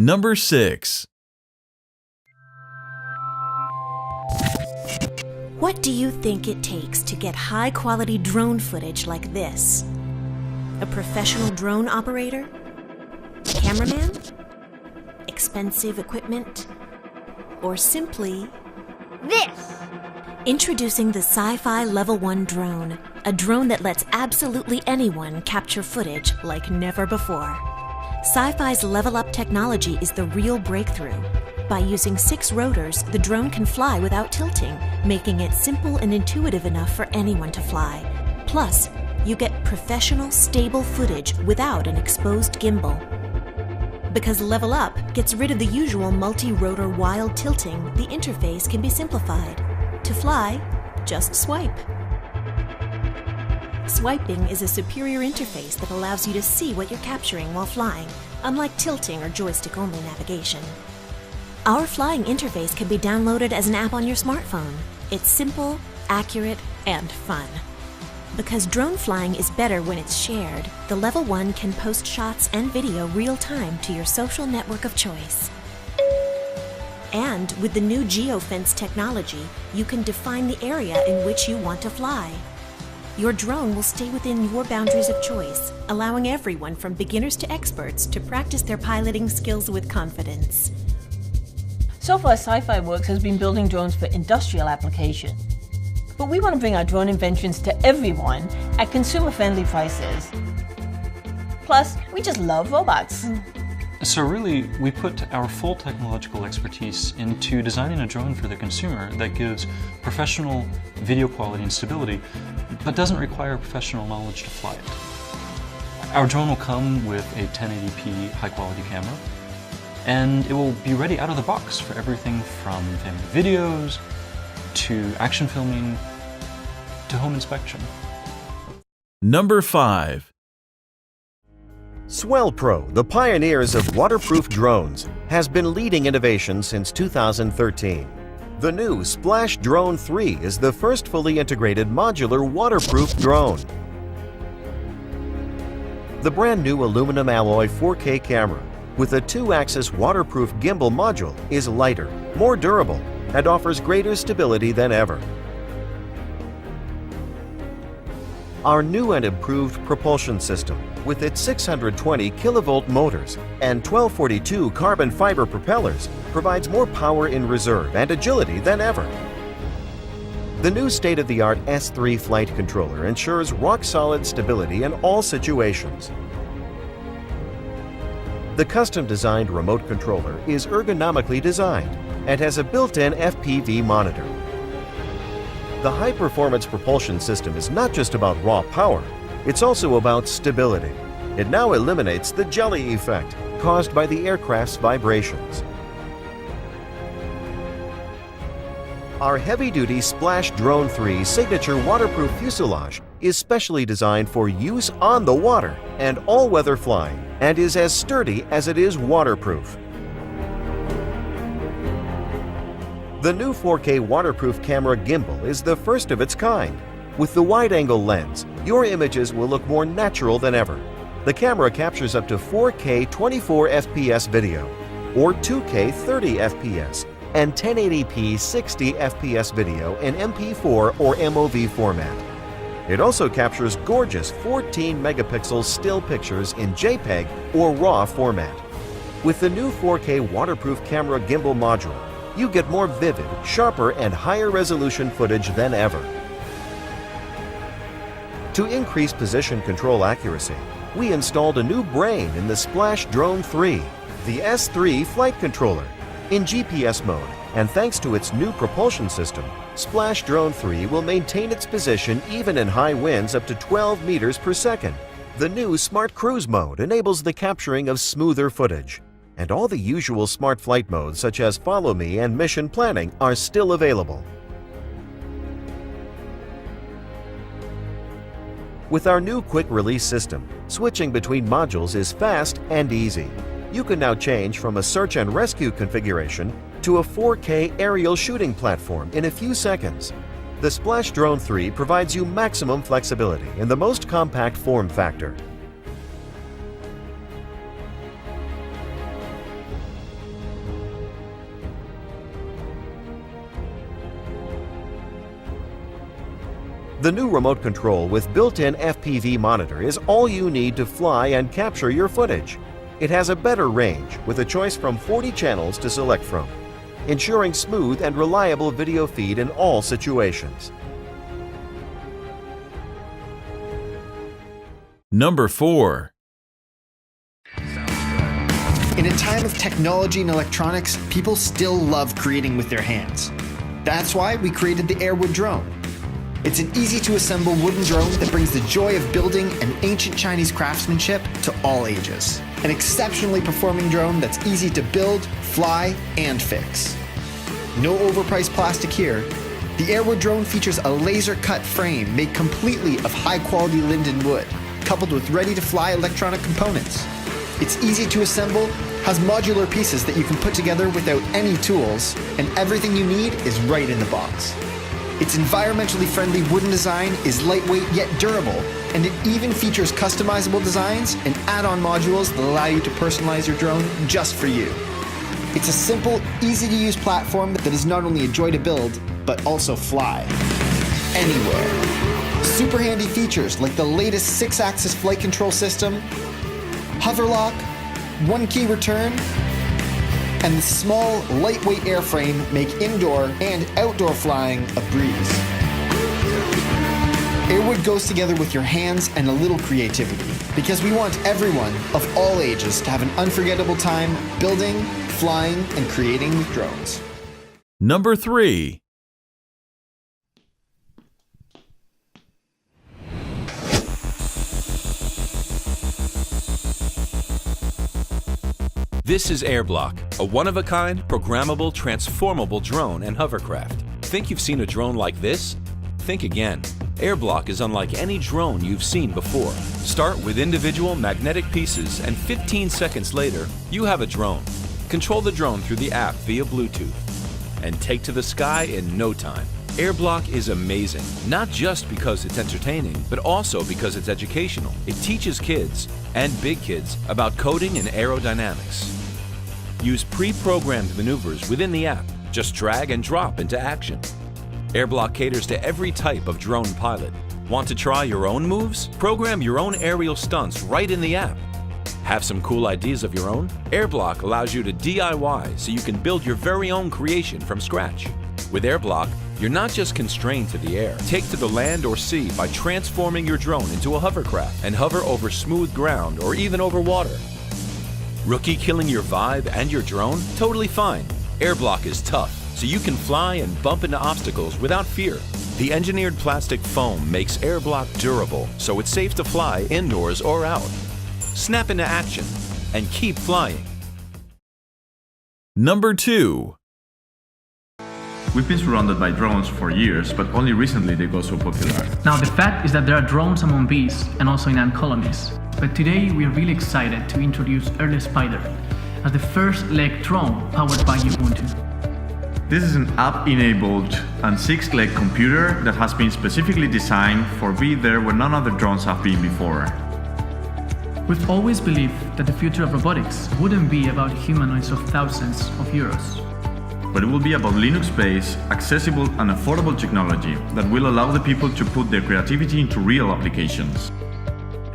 Number 6. What do you think it takes to get high-quality drone footage like this? A professional drone operator? A cameraman? Expensive equipment? Or simply This! Introducing the Sci-Fi Level 1 drone, a drone that lets absolutely anyone capture footage like never before. Sci-Fi's LevelUp technology is the real breakthrough. By using 6 rotors, the drone can fly without tilting, making it simple and intuitive enough for anyone to fly. Plus, you get professional, stable footage without an exposed gimbal. Because LevelUp gets rid of the usual multi-rotor wild tilting, the interface can be simplified. To fly, just swipe. Swiping is a superior interface that allows you to see what you're capturing while flying, unlike tilting or joystick-only navigation. Our flying interface can be downloaded as an app on your smartphone. It's simple, accurate, and fun. Because drone flying is better when it's shared, the Level 1 can post shots and video real-time to your social network of choice. And with the new geofence technology, you can define the area in which you want to fly. Your drone will stay within your boundaries of choice, allowing everyone from beginners to experts to practice their piloting skills with confidence. So far, Sci-Fi Works has been building drones for industrial application. But we want to bring our drone inventions to everyone at consumer-friendly prices. Plus, we just love robots. So really, we put our full technological expertise into designing a drone for the consumer that gives professional video quality and stability, but doesn't require professional knowledge to fly it. Our drone will come with a 1080p high-quality camera, and it will be ready out of the box for everything from family videos, to action filming, to home inspection. Number 5. SwellPro, the pioneers of waterproof drones, has been leading innovation since 2013. The new Splash Drone 3 is the first fully integrated modular waterproof drone. The brand new aluminum alloy 4K camera with a 2-axis waterproof gimbal module is lighter, more durable, and offers greater stability than ever. Our new and improved propulsion system, with its 620 kilovolt motors and 1242 carbon fiber propellers, provides more power in reserve and agility than ever. The new state-of-the-art S3 flight controller ensures rock-solid stability in all situations. The custom-designed remote controller is ergonomically designed and has a built-in FPV monitor. The high-performance propulsion system is not just about raw power, it's also about stability. It now eliminates the jelly effect caused by the aircraft's vibrations. Our heavy-duty Splash Drone 3 signature waterproof fuselage is specially designed for use on the water and all-weather flying, and is as sturdy as it is waterproof. The new 4K waterproof camera gimbal is the first of its kind. With the wide-angle lens, your images will look more natural than ever. The camera captures up to 4K 24 FPS video, or 2K 30 FPS, and 1080p 60 FPS video in MP4 or MOV format. It also captures gorgeous 14-megapixel still pictures in JPEG or RAW format. With the new 4K waterproof camera gimbal module, you get more vivid, sharper, and higher resolution footage than ever. To increase position control accuracy, we installed a new brain in the Splash Drone 3, the S3 flight controller, in GPS mode, and thanks to its new propulsion system, Splash Drone 3 will maintain its position even in high winds up to 12 meters per second. The new Smart Cruise mode enables the capturing of smoother footage, and all the usual smart flight modes such as Follow Me and Mission Planning are still available. With our new quick release system, switching between modules is fast and easy. You can now change from a search and rescue configuration to a 4K aerial shooting platform in a few seconds. The Splash Drone 3 provides you maximum flexibility in the most compact form factor. The new remote control with built-in FPV monitor is all you need to fly and capture your footage. It has a better range with a choice from 40 channels to select from, ensuring smooth and reliable video feed in all situations. Number 4. In a time of technology and electronics, people still love creating with their hands. That's why we created the LevelUp Drone. It's an easy-to-assemble wooden drone that brings the joy of building an ancient Chinese craftsmanship to all ages. An exceptionally performing drone that's easy to build, fly, and fix. No overpriced plastic here. The LevelUp Drone features a laser-cut frame made completely of high-quality linden wood, coupled with ready-to-fly electronic components. It's easy to assemble, has modular pieces that you can put together without any tools, and everything you need is right in the box. Its environmentally friendly wooden design is lightweight yet durable, and it even features customizable designs and add-on modules that allow you to personalize your drone just for you. It's a simple, easy-to-use platform that is not only a joy to build, but also fly anywhere. Super handy features like the latest 6-axis flight control system, hover lock, one-key return, and the small, lightweight airframe make indoor and outdoor flying a breeze. LevelUp goes together with your hands and a little creativity, because we want everyone of all ages to have an unforgettable time building, flying, and creating with drones. Number 3. This is AirBlock, a one-of-a-kind, programmable, transformable drone and hovercraft. Think you've seen a drone like this? Think again. AirBlock is unlike any drone you've seen before. Start with individual magnetic pieces, and 15 seconds later, you have a drone. Control the drone through the app via Bluetooth and take to the sky in no time. AirBlock is amazing, not just because it's entertaining, but also because it's educational. It teaches kids, and big kids, about coding and aerodynamics. Use pre-programmed maneuvers within the app. Just drag and drop into action. AirBlock caters to every type of drone pilot. Want to try your own moves? Program your own aerial stunts right in the app. Have some cool ideas of your own? AirBlock allows you to DIY so you can build your very own creation from scratch. With AirBlock, you're not just constrained to the air. Take to the land or sea by transforming your drone into a hovercraft and hover over smooth ground or even over water. Rookie killing your vibe and your drone? Totally fine. AirBlock is tough, so you can fly and bump into obstacles without fear. The engineered plastic foam makes AirBlock durable, so it's safe to fly indoors or out. Snap into action and keep flying. Number 2. We've been surrounded by drones for years, but only recently they got so popular. Now the fact is that there are drones among bees and also in ant colonies. But today we are really excited to introduce LevelSpider as the first leg drone powered by Ubuntu. This is an app-enabled and 6-leg computer that has been specifically designed for being there where none other drones have been before. We've always believed that the future of robotics wouldn't be about humanoids of thousands of euros. But it will be about Linux-based, accessible and affordable technology that will allow the people to put their creativity into real applications.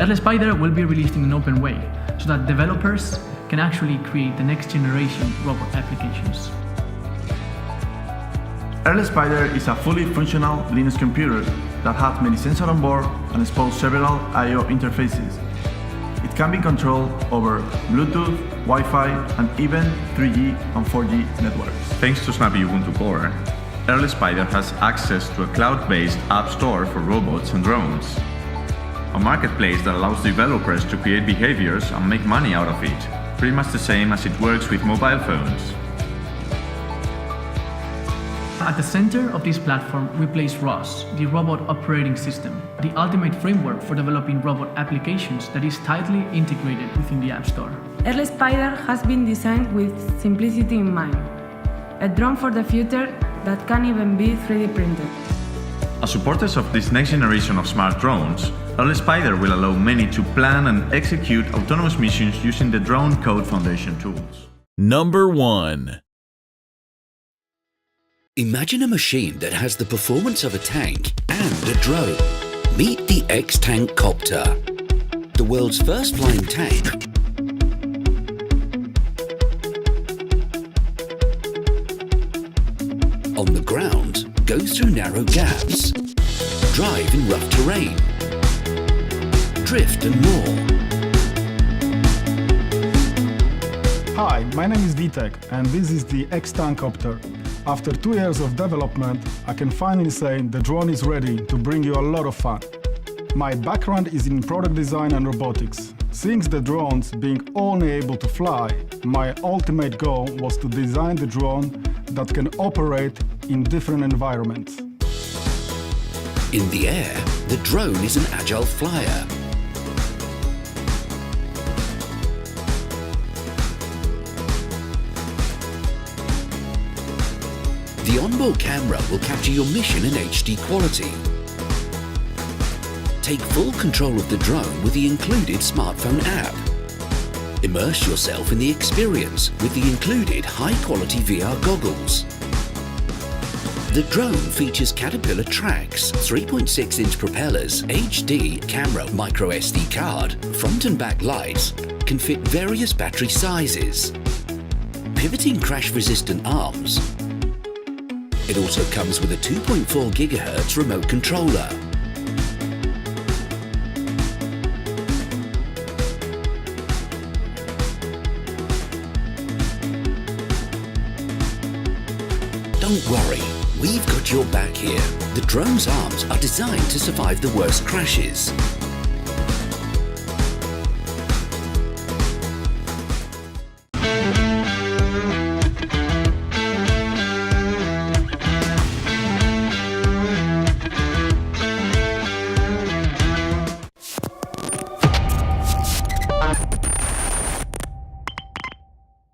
LevelSpider will be released in an open way so that developers can actually create the next generation robot applications. LevelSpider is a fully functional Linux computer that has many sensors on board and exposes several I/O interfaces. It can be controlled over Bluetooth, Wi-Fi, and even 3G and 4G networks. Thanks to Snappy Ubuntu Core, LevelSpider has access to a cloud-based app store for robots and drones. A marketplace that allows developers to create behaviors and make money out of it, pretty much the same as it works with mobile phones. At the center of this platform, we place ROS, the Robot Operating System, the ultimate framework for developing robot applications that is tightly integrated within the App Store. LevelSpider has been designed with simplicity in mind. A drone for the future that can even be 3D printed. As supporters of this next generation of smart drones, LevelSpider will allow many to plan and execute autonomous missions using the Drone Code Foundation tools. Number 1. Imagine a machine that has the performance of a tank and a drone. Meet the X-TANKCOPTER, the world's first flying tank. On the ground, goes through narrow gaps, drive in rough terrain, drift and more. Hi, my name is Vitek and this is the Extangcopter. After 2 years of development, I can finally say the drone is ready to bring you a lot of fun. My background is in product design and robotics. Since the drones being only able to fly, my ultimate goal was to design the drone that can operate in different environments. In the air, the drone is an agile flyer. The onboard camera will capture your mission in HD quality. Take full control of the drone with the included smartphone app. Immerse yourself in the experience with the included high-quality VR goggles. The drone features Caterpillar tracks, 3.6-inch propellers, HD camera, micro SD card, front and back lights, can fit various battery sizes, pivoting crash-resistant arms. It also comes with a 2.4 GHz remote controller. Don't worry, we've got your back here. The drone's arms are designed to survive the worst crashes.